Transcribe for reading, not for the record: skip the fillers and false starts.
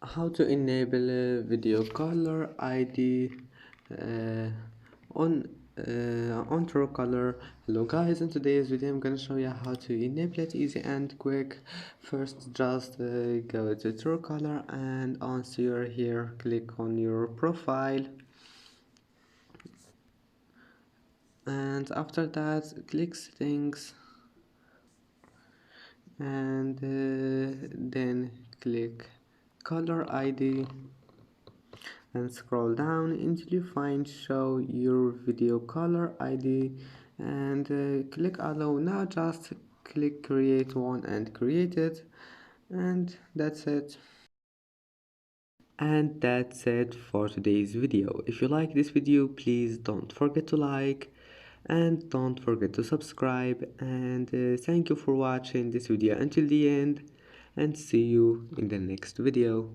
How to enable video caller ID uh, on Truecaller. Hello guys, in today's video I'm gonna show you how to enable it easy and quick. First, just go to Truecaller, and once you're here, click on your profile, and after that click settings, and then click caller ID and scroll down until you find show your video caller ID, and click allow. Now just click create one and create it, and that's it. And that's it for today's video. If you like this video, please don't forget to like and don't forget to subscribe, and thank you for watching this video until the end, and see you in the next video.